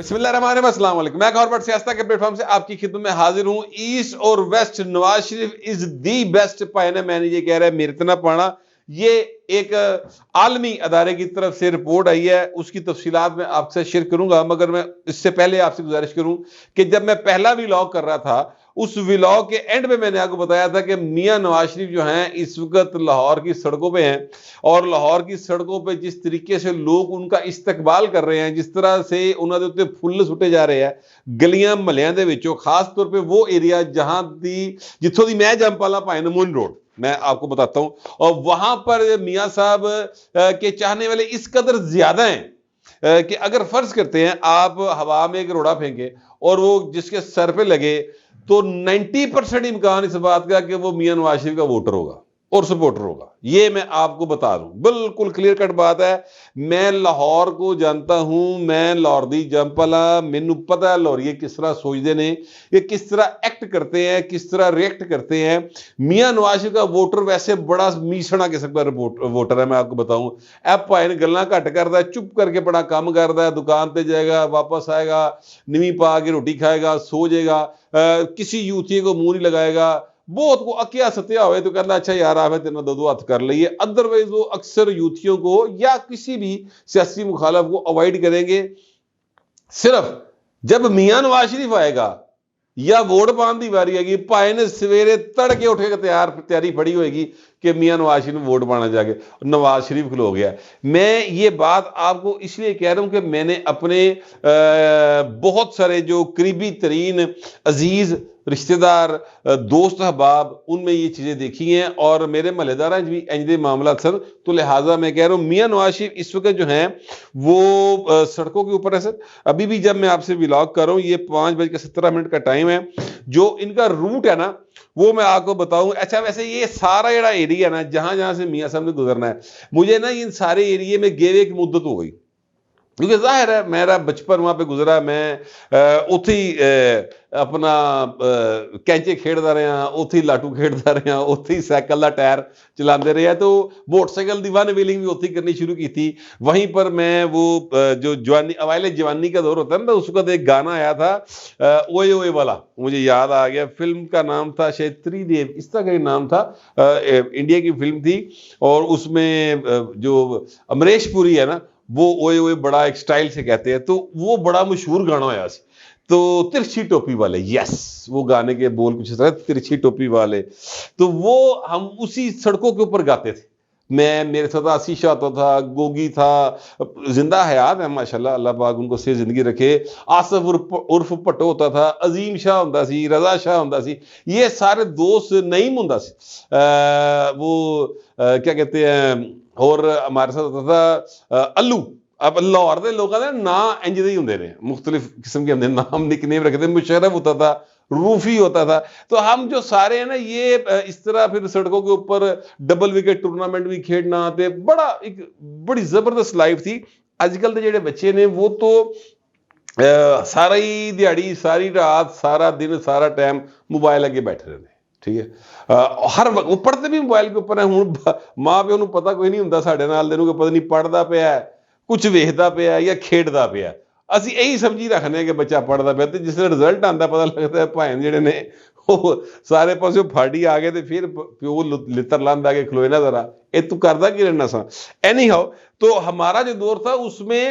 بسم اللہ الرحمن الرحیم، السلام علیکم۔ میں گورنمنٹ سیاست کے پلیٹ فارم سے آپ کی خدمت میں حاضر ہوں۔ ایسٹ اور waste, Nawaz Sharif is the best پائنا، میں نے یہ کہہ رہا ہے میرے اتنا پڑھنا، یہ ایک عالمی ادارے کی طرف سے رپورٹ آئی ہے، اس کی تفصیلات میں آپ سے شیئر کروں گا، مگر میں اس سے پہلے آپ سے گزارش کروں کہ جب میں پہلا ولاگ کر رہا تھا، اس ولاگ کے اینڈ میں نے آپ کو بتایا تھا کہ میاں نواز شریف جو ہیں اس وقت لاہور کی سڑکوں پہ ہیں، اور لاہور کی سڑکوں پہ جس طریقے سے لوگ ان کا استقبال کر رہے ہیں، جس طرح سے انہوں نے اتنے پھل سٹے جا رہے ہیں گلیاں محلیاں دے وچوں، خاص طور پہ وہ ایریا جہاں جتھوں دی میں جم پالا پائے مون روڈ، میں آپ کو بتاتا ہوں، اور وہاں پر میاں صاحب کے چاہنے والے اس قدر زیادہ ہیں کہ اگر فرض کرتے ہیں آپ ہوا میں ایک روڑا پھینکے اور وہ جس کے سر پہ لگے تو 90% امکان اس بات کا کہ وہ میاں نواز شریف کا ووٹر ہوگا اور سپورٹر ہوگا۔ یہ میں آپ کو بتا دوں، بالکل کلیئر کٹ بات ہے۔ میں لاہور کو جانتا ہوں، میں لاہور دی جمپلا، مینوں پتہ ہے لاہوریے کس طرح سوچتے ہیں، یہ کس طرح ایکٹ کرتے ہیں، کس طرح ریئیکٹ کرتے ہیں۔ میاں نواز شریف کا ووٹر ویسے بڑا میسنا قسم کا ووٹر ہے، میں آپ کو بتاؤں، ایپ پائے گلاں گھٹ کرتا ہے، چپ کر کے بڑا کام کرتا ہے، دکان پہ جائے گا، واپس آئے گا، نوی پا کے روٹی کھائے گا، سو جائے گا، کسی یوتھی کو منہ نہیں لگائے گا، بہت کو اکیا ستیا ہوئے تو کہنا اچھا یار آپ تیرنا دو ہاتھ کر لئیے، ادروائز وہ اکثر یوتھیوں کو یا کسی بھی سیاسی مخالف کو اوائڈ کریں گے۔ صرف جب میاں نواز شریف آئے گا یا ووٹ پان دی باری آئے گی، پائے نے سویرے تڑ کے اٹھے کے تیاری پڑی ہوئے گی کہ میاں نواز شریف ووٹ پانا جا کے نواز شریف کھلو گیا۔ میں یہ بات آپ کو اس لیے کہہ رہا ہوں کہ میں نے اپنے بہت سارے جو قریبی ترین عزیز رشتہ دار دوست احباب ان میں یہ چیزیں دیکھی ہیں، اور میرے محلے دار بھی انجدے معاملات سر، تو لہٰذا میں کہہ رہا ہوں میاں نواز شریف اس وقت جو ہیں وہ سڑکوں کے اوپر ہے سر۔ ابھی بھی جب میں آپ سے ولاگ کر رہا ہوں، یہ 5:17 کا ٹائم ہے، جو ان کا روٹ ہے نا وہ میں آپ کو بتاؤں۔ اچھا ویسے یہ سارا جڑا ایریا ہے نا جہاں جہاں سے میاں صاحب نے گزرنا ہے، مجھے نا ان سارے ایریے میں گیوے ایک مدت ہو گئی، کیونکہ ظاہر ہے میرا بچپن وہاں پہ گزرا، میں اتھی اپنا کینچے کھیڑتا رہا، اتھی لاٹو کھیڑتا رہا، اتھی سائیکل کا ٹائر چلاندے رہے، تو موٹر سائیکل دی ون ویلنگ بھی اتھی کرنی شروع کی تھی۔ وہیں پر میں وہ جو جوانی اوائل جوانی کا دور ہوتا ہے نا، اس وقت ایک گانا آیا تھا اوئے اوئے والا، مجھے یاد آ گیا، فلم کا نام تھا شاید تری دیو، اس طرح کا نام تھا، انڈیا کی فلم تھی، اور اس میں جو امریش پوری ہے نا وہ اوئے اوئے بڑا ایک سٹائل سے کہتے ہیں، تو وہ بڑا مشہور گانا ہویا سی، تو ترچھی ٹوپی والے، یس وہ گانے کے بول کچھ اس طرح ترچھی ٹوپی والے، تو وہ ہم اسی سڑکوں کے اوپر گاتے تھے۔ میرے ساتھ آسی شاہ ہوتا تھا، گوگی تھا، زندہ حیات ہے ماشاءاللہ، اللہ پاک ان کو صحیح زندگی رکھے، آصف عرف پٹو ہوتا تھا، عظیم شاہ ہوندا سی، رضا شاہ ہوندا سی، یہ سارے دوست، نعیم ہوندا سی، وہ کیا کہتے ہیں، اور ہمارے ساتھ ہوتا تھا الو۔ اب لاہور دے لوگوں نے نام انج دے ہی ہوندے نے، مختلف قسم کے ہوندے نام، نک نیم رکھتے، مشرف ہوتا تھا، روفی ہوتا تھا، تو ہم جو سارے ہیں نا یہ اس طرح پھر سڑکوں کے اوپر ڈبل وکٹ ٹورنامنٹ بھی کھیلنا، تے بڑا ایک بڑی زبردست لائف تھی۔ اج کل دے جڑے بچے نے وہ تو ساری دیہڑی، ساری رات، سارا دن، سارا ٹائم موبائل اگے بیٹھے رہنے، ٹھیک ہے، ہر وقت وہ پڑھتے بھی موبائل کے اوپر ہیں۔ ہوں ماں پیو نوں پتہ کوئی نہیں ہوندا ساڈے نال دے نوں کہ پتہ نہیں پڑھدا پیا ہے، کچھ ویکھدا پیا یا کھیڈدا پیا، اسی یہی سمجھی رکھنے ہیں کہ بچہ پڑھدا پیا، تے جس طرح رزلٹ آندا پتہ لگتا ہے بھائن جڑے نے وہ سارے پاسوں پھاڑی آ گئے، تے پھر پیو لتر لاندا کہ کھلوئے نا ذرا، اے تو کردا کی رہنا سا۔ اینی ہاؤ، تو ہمارا جو دور تھا اس میں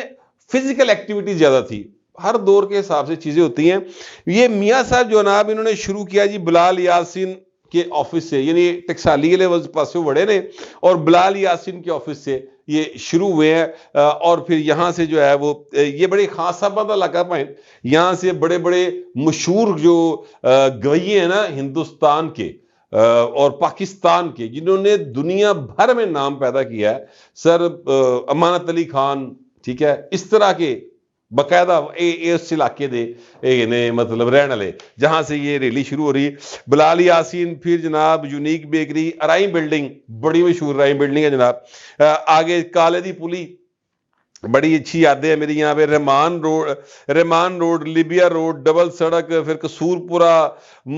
فزیکل ایکٹیویٹی زیادہ تھی، ہر دور کے حساب سے چیزیں ہوتی ہیں۔ یہ میاں صاحب جو جناب انہوں نے شروع کیا جی بلال یاسین کے آفس سے، یعنی ٹکسالی والے پاسوں بڑے نے، اور بلال یاسین کے آفس سے یہ شروع ہوئے ہیں، اور پھر یہاں سے جو ہے وہ یہ بڑے خاص صاحبہ کا علاقہ پائیں، یہاں سے بڑے بڑے مشہور جو گویے ہیں نا ہندوستان کے اور پاکستان کے، جنہوں نے دنیا بھر میں نام پیدا کیا ہے، سر امانت علی خان، ٹھیک ہے، اس طرح کے باقاعدہ اس علاقے دے مطلب رہن والے، جہاں سے یہ ریلی شروع ہو رہی، بلال یاسین، پھر جناب یونیک بیکری، ارائی بلڈنگ بڑی مشہور ارائی بلڈنگ ہے جناب، آگے کالے دی پلی بڑی اچھی یادیں ہیں میری یہاں پہ، رحمان روڈ، لیبیا روڈ، ڈبل سڑک، پھر قصور پورہ،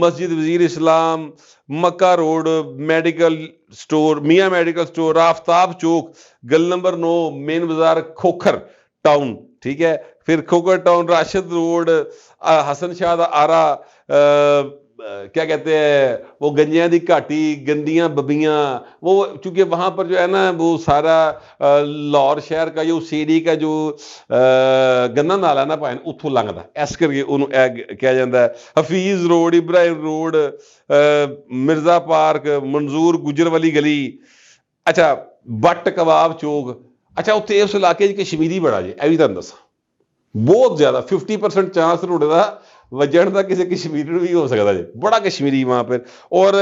مسجد وزیر اسلام، مکہ روڈ، میڈیکل سٹور، میاں میڈیکل سٹور، آفتاب چوک، گل نمبر 9، مین بازار، کھوکھر ٹاؤن، ٹھیک ہے، پھر کھوکر ٹاؤن، راشد روڈ، حسن شاہ دا آرا، کیا کہتے ہیں وہ گنجیاں دی گھاٹی، گندیاں ببیاں، وہ چونکہ وہاں پر جو ہے نا وہ سارا لاہور شہر کا جو سیری کا جو گندا نالا نا پائن اتوں لنگتا اس کر کے انہوں کیا جاتا ہے حفیظ روڈ، ابراہیم روڈ، مرزا پارک، منظور گجر والی گلی، اچھا بٹ کباب چوک، اچھا اتنے اس علاقے کشمیری بڑا جی، یہ بھی تمہیں دسا بہت زیادہ 50% چانس روڑے دا وجن کا کسی کشمیری بھی ہو سکتا جی، بڑا کشمیری وہاں پہ، اور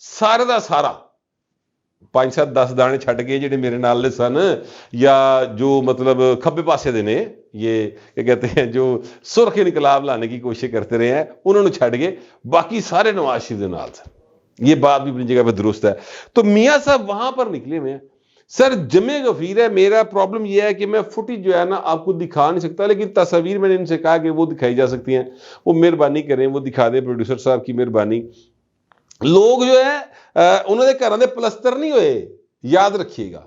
سارے دا سارا 5-7-10 دانے چھٹ گئے جڑے میرے نال سن یا جو مطلب کھبے پاسے دے نے، یہ کیا کہتے ہیں جو سرخ انقلاب لانے کی کوشش کرتے رہے ہیں انہوں نے چھٹ گئے، باقی سارے نواز شریف دے نال سن. یہ بات بھی اپنی جگہ پہ درست ہے. تو میاں صاحب وہاں پر نکلے ہوئے ہیں. سر جمع غفیر ہے، میرا پرابلم یہ ہے کہ میں فوٹیج جو ہے نا آپ کو دکھا نہیں سکتا، لیکن تصاویر میں نے ان سے کہا کہ وہ دکھائی جا سکتی ہیں، وہ مہربانی کریں وہ دکھا دیں، پروڈیوسر صاحب کی مہربانی. لوگ جو ہے انہوں نے گھر پلستر نہیں ہوئے، یاد رکھیے گا،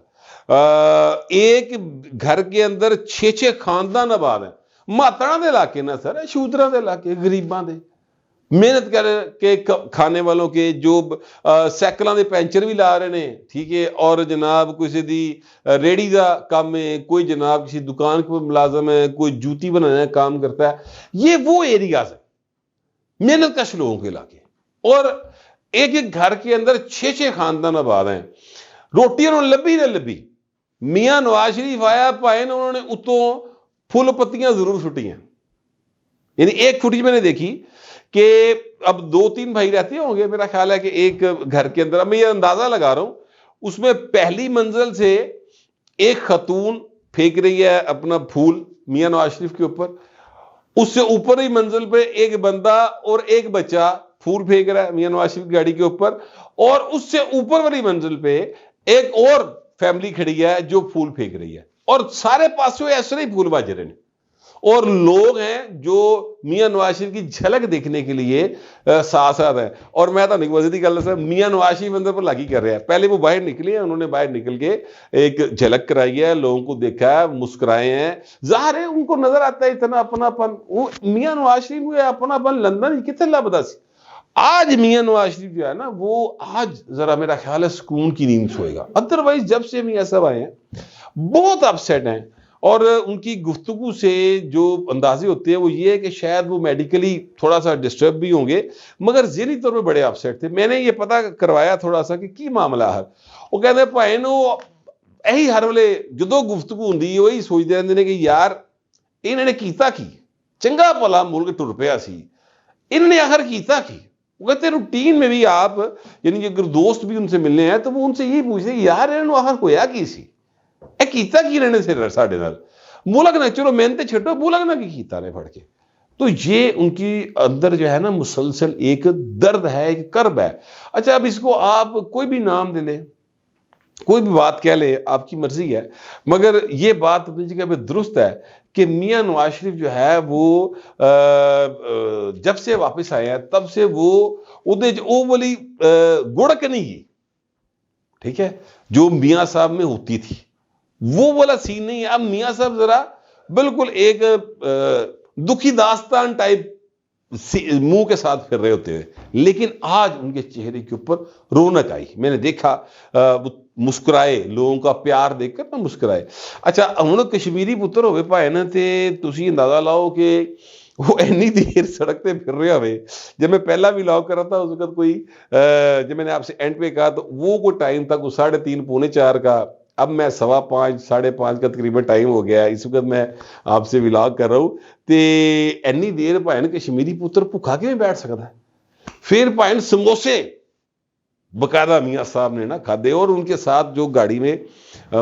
ایک گھر کے اندر 6 خاندان آباد ہیں. ماتڑا دے علاقے نا سر، شودرا دے علاقے، غریباں دے محنت کر کے کھانے والوں کے جو سائیکلاں دے پینچر بھی لا رہے ہیں، ٹھیک ہے، اور جناب کسی دی ریڑی دا کام ہے، کوئی جناب کسی دکان کو ملازم ہے، کوئی جوتی بنانا کام کرتا ہے. یہ وہ ایریاز ہیں محنت کش لوگوں کے علاقے، اور ایک ایک گھر کے اندر 6 خاندان آباد ہیں. روٹی انہوں نے لبھی نہ لبھی، میاں نواز شریف آیا پائے انہوں نے اتوں پھول پتیاں ضرور چھٹی ہیں. یعنی ایک فوٹیج میں نے دیکھی کہ اب 2-3 بھائی رہتے ہوں گے، میرا خیال ہے کہ ایک گھر کے اندر، میں یہ اندازہ لگا رہا ہوں، اس میں پہلی منزل سے ایک خاتون پھینک رہی ہے اپنا پھول میاں نواز شریف کے اوپر، اس سے اوپر ہی منزل پہ ایک بندہ اور ایک بچہ پھول پھینک رہا ہے میاں نواز شریف کی گاڑی کے اوپر، اور اس سے اوپر والی منزل پہ ایک اور فیملی کھڑی ہے جو پھول پھینک رہی ہے، اور سارے پاسوں ایسے ہی پھول بج رہے ہیں. اور لوگ ہیں جو میاں نواز شریف کی جھلک دیکھنے کے لیے ساتھ ساتھ ہیں. اور میں تو نہیں وزیدی گل ہے، میاں نواز شریف اندر پر لاگی کر رہے ہیں. پہلے وہ باہر نکلے ہیں، انہوں نے باہر نکل کے ایک جھلک کرائی ہے، لوگوں کو دیکھا ہے، مسکرائے ہیں. ظاہر ہے ان کو نظر آتا ہے اتنا اپنا پن، وہ میاں نواز شریف کو اپنا پن لندن کتنے لبدا سی. آج میاں نواز شریف جو ہے نا وہ آج ذرا میرا خیال ہے سکون کی نیند سوئے گا. ادروائز جب سے میاں صاحب آئے ہیں بہت اپسیٹ ہیں، اور ان کی گفتگو سے جو اندازے ہوتے ہیں وہ یہ ہے کہ شاید وہ میڈیکلی تھوڑا سا ڈسٹرب بھی ہوں گے، مگر ذہنی طور پہ بڑے اپسیٹ تھے. میں نے یہ پتہ کروایا تھوڑا سا کہ کی معاملہ ہے. وہ کہتے ہیں بھائی نو یہی ہر ویلے جدو گفتگو ہوندی وہی سوچتے رہتے ہیں کہ یار انہوں نے کیتا کی، چنگا بھلا ملک ٹر پیا سی، انہوں نے آخر کیتا کی. وہ کہتے ہیں روٹین میں بھی آپ یعنی اگر دوست بھی ان سے ملنے ہیں تو وہ ان سے یہی پوچھتے ہیں یار انہوں نے آخر ہویا کی سی، اے کیتا کی رہنے سے ساڑھے نال ملک نہ چلو محنت چھٹو ملک نہ کی کیتا نے پڑھ کے. تو یہ ان کی اندر جو ہے نا مسلسل ایک درد ہے، ایک کرب ہے. اچھا اب اس کو آپ کوئی بھی نام دے لیں، کوئی بھی بات کہہ لے، آپ کی مرضی ہے، مگر یہ بات اپنی جگہ پہ درست ہے کہ میاں نواز شریف جو ہے وہ جب سے واپس آئے ہیں تب سے وہ والی گڑک نہیں گئی، ٹھیک ہے، جو میاں صاحب میں ہوتی تھی وہ والا سین نہیں ہے. اب میاں صاحب ذرا بالکل ایک دکھی داستان ٹائپ منہ کے ساتھ پھر رہے ہوتے ہیں، لیکن آج ان کے چہرے کے اوپر رونق آئی. میں نے دیکھا وہ مسکرائے، لوگوں کا پیار دیکھ کر نہ مسکرائے. اچھا ہوں کشمیری پتر ہوئے پائے نا تے تسی اندازہ لاؤ کہ وہ اینی دیر سڑک پہ پھر رہے ہوئے. جب میں پہلا بھی لاؤ کر رہا تھا اس وقت کوئی جب میں نے آپ سے اینڈ پہ کہا تو وہ کوئی ٹائم تھا کوئی 3:30 پونے 4 کا. اب میں 5:15 5:30 کا تقریباً ٹائم ہو گیا ہے، اس وقت میں آپ سے ولاگ کر رہا ہوں. تے اینی دیر بھائن کشمیری پتر بھوکا کے میں بیٹھ سکتا ہے. پھر بھائن سموسے باقاعدہ میاں صاحب نے نا کھادے، اور ان کے ساتھ جو گاڑی میں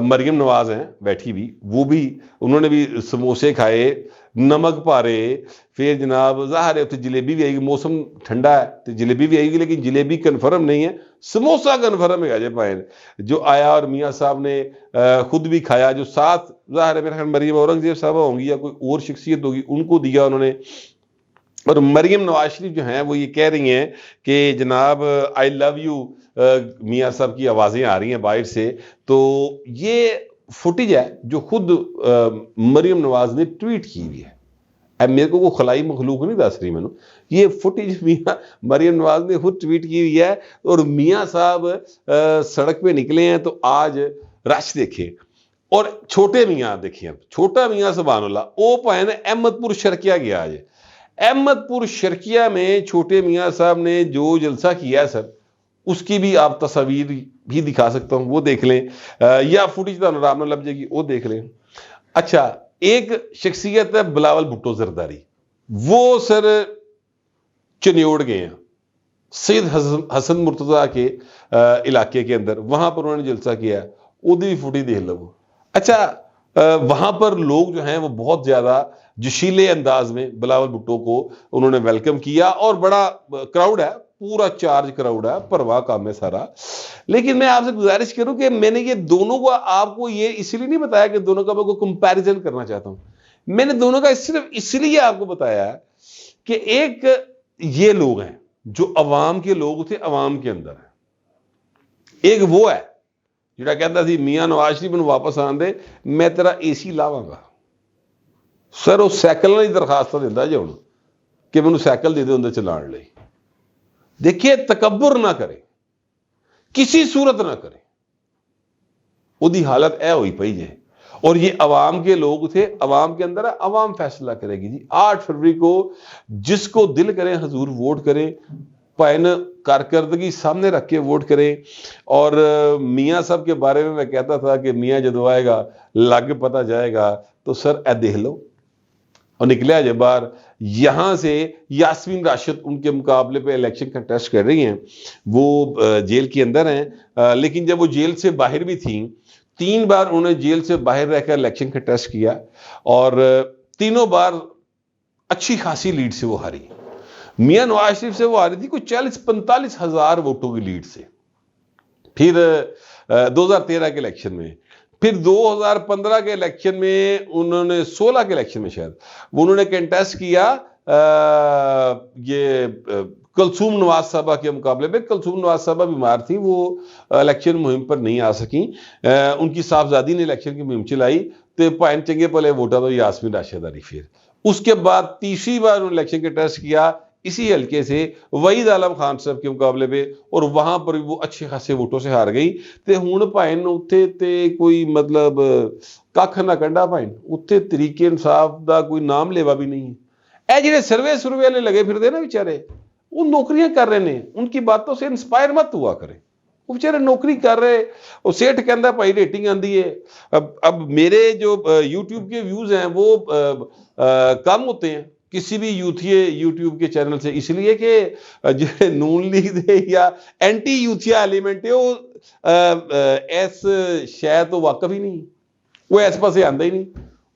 مریم نواز ہیں بیٹھی بھی، وہ بھی انہوں نے بھی سموسے کھائے، نمک پارے. پھر جناب ظاہر ہے جلیبی بھی آئے گی، موسم ٹھنڈا ہے تو جلیبی بھی آئے گی، لیکن جلیبی کنفرم نہیں ہے، سموسا کنفرم ہے. پائن جو آیا اور میاں صاحب نے خود بھی کھایا، جو ساتھ ظاہر ہے میرے خیال مریم اورنگزیب صاحبہ ہوں گی یا کوئی اور شخصیت ہوگی ان کو دیا انہوں نے. اور مریم نواز شریف جو ہیں وہ یہ کہہ رہی ہیں کہ جناب آئی لو یو، میاں صاحب کی آوازیں آ رہی ہیں باہر سے. تو یہ فوٹیج ہے جو خود مریم نواز نے ٹویٹ کی ہوئی ہے. اب میرے کو وہ خلائی مخلوق نہیں دس رہی، میں یہ فوٹیج میاں مریم نواز نے خود ٹویٹ کی ہوئی ہے. اور میاں صاحب سڑک پہ نکلے ہیں تو آج رش دیکھیں. اور چھوٹے میاں دیکھیں، چھوٹا میاں سبحان اللہ وہ پائے نا احمد پور شرکیہ گیا. آج احمد پور شرکیہ میں چھوٹے میاں صاحب نے جو جلسہ کیا ہے سر، اس کی بھی آپ تصاویر بھی دکھا سکتا ہوں، وہ دیکھ لیں، یا فوٹیج تو آرام نہ لگ جائے گی، وہ دیکھ لیں. اچھا، ایک شخصیت ہے بلاول بھٹو زرداری، وہ سر چنیوڑ گئے ہیں سید حسن مرتضیٰ کے علاقے کے اندر، وہاں پر انہوں نے جلسہ کیا، وہ بھی فوٹیج دیکھ لو. اچھا، وہاں پر لوگ جو ہیں وہ بہت زیادہ جشیلے انداز میں بلاول بھٹو کو انہوں نے ویلکم کیا، اور بڑا کراؤڈ ہے، پورا چارج کراؤڈ ہے، پرواہ کام ہے سارا. لیکن میں آپ سے گزارش کروں کہ میں نے یہ دونوں کو آپ کو یہ اس لیے نہیں بتایا کہ دونوں کا میں کوئی کمپیریزن کرنا چاہتا ہوں. میں نے دونوں کا صرف اس لیے آپ کو بتایا کہ ایک یہ لوگ ہیں جو عوام کے لوگ تھے، عوام کے اندر ہیں. ایک وہ ہے جڑا کہتا سی میاں نواز شریف میں واپس آن دے، میں تیرا اے سی لاواں گا. سر وہ سائیکل والی درخواست دینا جی ہوں کہ مینوں سائیکل دے دے اندر چلان لئی. دیکھیے تکبر نہ کرے، کسی صورت نہ کرے، وہی حالت اے ہوئی پئی جے. اور یہ عوام کے لوگ تھے، عوام کے اندر ہے، عوام فیصلہ کرے گی. جی 8 فروری کو جس کو دل کرے حضور ووٹ کریں، پائن کارکردگی سامنے رکھ کے ووٹ کریں. اور میاں صاحب کے بارے میں کہتا تھا کہ میاں جدو آئے گا لگ پتہ جائے گا، تو سر اے دیکھ لو. اور نکلے جب باہر یہاں سے یاسمین راشد ان کے مقابلے پہ الیکشن کنٹیسٹ کر رہی ہیں، وہ جیل کے اندر ہیں، لیکن جب وہ جیل سے باہر بھی تھیں 3 بار انہوں نے جیل سے باہر رہ کر الیکشن کنٹیسٹ کیا، اور تینوں بار اچھی خاصی لیڈ سے وہ ہاری. میاں نواز شریف سے وہ ہاری تھی کوئی 40-45 ہزار ووٹوں کی لیڈ سے. پھر 2013 کے الیکشن میں، پھر 2015 کے الیکشن میں، انہوں نے 16 کے الیکشن میں شاید وہ انہوں نے کنٹیسٹ کیا یہ کلثوم نواز صاحبہ کے مقابلے میں. کلثوم نواز صاحبہ بیمار تھی، وہ الیکشن مہم پر نہیں آ سکیں، ان کی صاحبزادی نے الیکشن کی مہم چلائی، تو پائن چنگے پلے ووٹا تو یاسمین راشد آری. پھر اس کے بعد تیسری بار انہوں نے الیکشن کنٹیسٹ کیا اسی حلقے سے وحید عالم خان صاحب کے مقابلے پہ، اور وہاں پر وہ اچھے خاصے ووٹوں سے ہار گئی. تے ہون پائن اتھے تے کوئی مطلب کھ نہ کنڈا پائن اتھے طریقے انصاف دا کوئی نام لیوا بھی نہیں ہے. اے جڑے سروے والے لگے پھر دے نا بیچارے، وہ نوکریاں کر رہے ہیں، ان کی باتوں سے انسپائر مت ہوا کرے. وہ بیچارے نوکری کر رہے، وہ سیٹھ کہندا بھائی ریٹنگ آندی ہے. اب میرے جو یوٹیوب کے ویوز ہیں وہ کم ہوتے ہیں کسی بھی یوٹیوب کے چینل سے، اس لیے کہ جو نون لیگ دے یا اینٹی یوتھیا ایلیمنٹ ہے وہ اس شاید تو واقف ہی نہیں، وہ اس پاسے آندا ہی نہیں.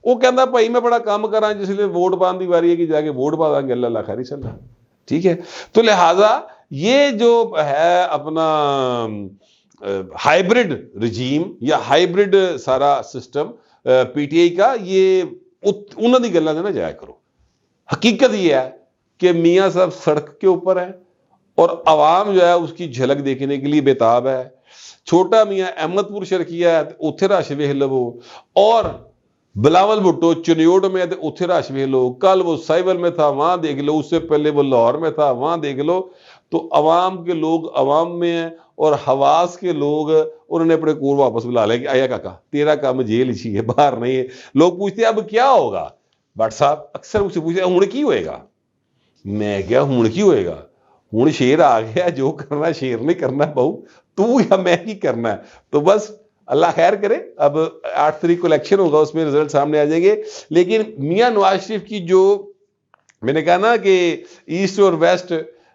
وہ کہندا بھائی میں بڑا کام کراں جس لیے ووٹ پان دی واری ہے کہ جا کے ووٹ پا دیں گے، اللہ خیر ہی چل رہا. ٹھیک ہے، تو لہٰذا یہ جو ہے اپنا ہائیبرڈ رجیم یا ہائیبرڈ سارا سسٹم پی ٹی آئی کا، یہ انہوں نے گلاں نہ جایا کرو. حقیقت یہ ہے کہ میاں صاحب سڑک کے اوپر ہے اور عوام جو ہے اس کی جھلک دیکھنے کے لیے بےتاب ہے. چھوٹا میاں احمد پور شرکیہ ہے اتھے رش ویکھ لو، اور بلاول بھٹو چنیوڑ میں ہے اتھے رش ویکھ لو. کل وہ سائبل میں تھا وہاں دیکھ لو، اس سے پہلے وہ لاہور میں تھا وہاں دیکھ لو. تو عوام کے لوگ عوام میں ہیں، اور حواس کے لوگ انہوں نے اپنے کور واپس بلا لیا کہ آیا کاکا تیرا کام جیل ہی ہے، باہر نہیں ہے. لوگ پوچھتے ہیں اب کیا ہوگا بٹ صاحب، اکثر مجھ سے پوچھتے ہیں ہوں کی ہوئے گا. میں کیا ہوں کی ہوئے گا، ہوں شیر آ گیا، جو کرنا شیر نہیں کرنا بہو تو یا میں ہی کرنا ہے. تو بس اللہ خیر کرے. اب 8 تاریخ کو الیکشن ہوگا، اس میں رزلٹ سامنے آ جائیں گے. لیکن میاں نواز شریف کی جو میں نے کہا نا کہ ایسٹ اور waste,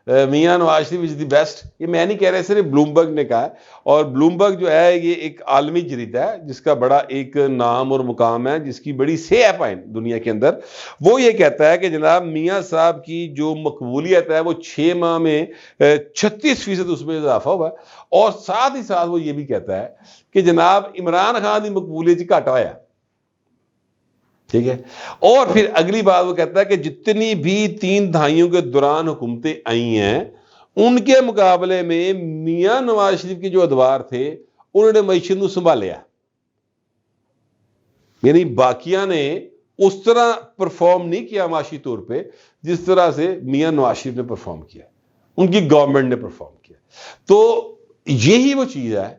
Mian Nawaz Sharif is the best, یہ میں نہیں کہہ رہا، صرف بلومبرگ نے کہا. اور بلومبرگ جو ہے یہ ایک عالمی جریدہ ہے جس کا بڑا ایک نام اور مقام ہے، جس کی بڑی سے ہے پائن دنیا کے اندر. وہ یہ کہتا ہے کہ جناب میاں صاحب کی جو مقبولیت ہے وہ 6 ماہ میں 36% اس میں اضافہ ہوا ہے. اور ساتھ ہی ساتھ وہ یہ بھی کہتا ہے کہ جناب عمران خان کی مقبولیت گھٹ ہوا ہے. ٹھیک ہے، اور پھر اگلی بات وہ کہتا ہے کہ جتنی بھی 3 دہائیوں کے دوران حکومتیں آئی ہیں ان کے مقابلے میں میاں نواز شریف کے جو ادوار تھے انہوں نے معیشت کو سنبھالیا. یعنی باقیہ نے اس طرح پرفارم نہیں کیا معاشی طور پہ جس طرح سے میاں نواز شریف نے پرفارم کیا، ان کی گورنمنٹ نے پرفارم کیا. تو یہی وہ چیز ہے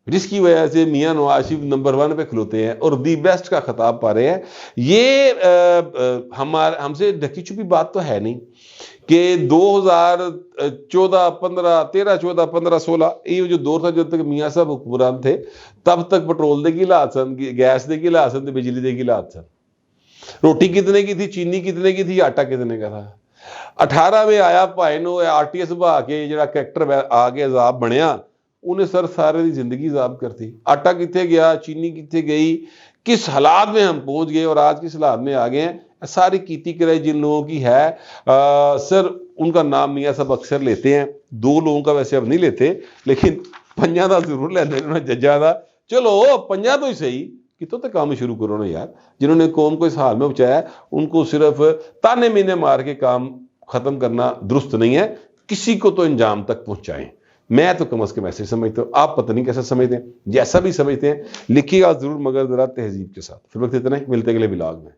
جس کی وجہ سے میاں نواز شریف نمبر 1 پہ کھلوتے ہیں اور دی بیسٹ کا خطاب پا رہے ہیں. یہ ہم سے ڈھکی چھپی بات تو ہے نہیں کہ 2014 15 13 14 15 16 یہ جو دور تھا جب تک میاں صاحب حکمران تھے تب تک پٹرول دے کی لات سن، گیس دے کی لات سن، بجلی دے کی لات سن. روٹی کتنے کی تھی، چینی کتنے کی تھی، آٹا کتنے کا تھا. 18 میں آیا بھائی نو RTS بہا کے جڑا کریکٹر آگے عذاب بنیا انہیں سر سارے دی زندگی عذاب کرتی. آٹا کتنے گیا، چینی کتنے گئی، کس حالات میں ہم پہنچ گئے اور آج کس حالات میں آگئے ہیں. ساری کیتی کرائی جن لوگوں کی ہے سر ان کا نام میاں صاحب اکثر لیتے ہیں، 2 لوگوں کا ویسے اب نہیں لیتے لیکن 5 دا ضرور لیتے ججا دا. چلو 5 تو ہی صحیح کتوں تک کام شروع کرو نا یار. جنہوں نے قوم کو اس حال میں پہنچایا ان کو صرف تانے مینے مار کے کام ختم کرنا درست نہیں ہے، کسی کو تو انجام تک پہنچائیں. میں تو کم از کم ایسے سمجھتا ہوں، آپ پتہ نہیں کیسے سمجھتے ہیں، جیسا بھی سمجھتے ہیں لکھیے گا ضرور مگر ذرا تہذیب کے ساتھ. پھر وقت اتنا ہی، ملتے اگلے ولاگ میں.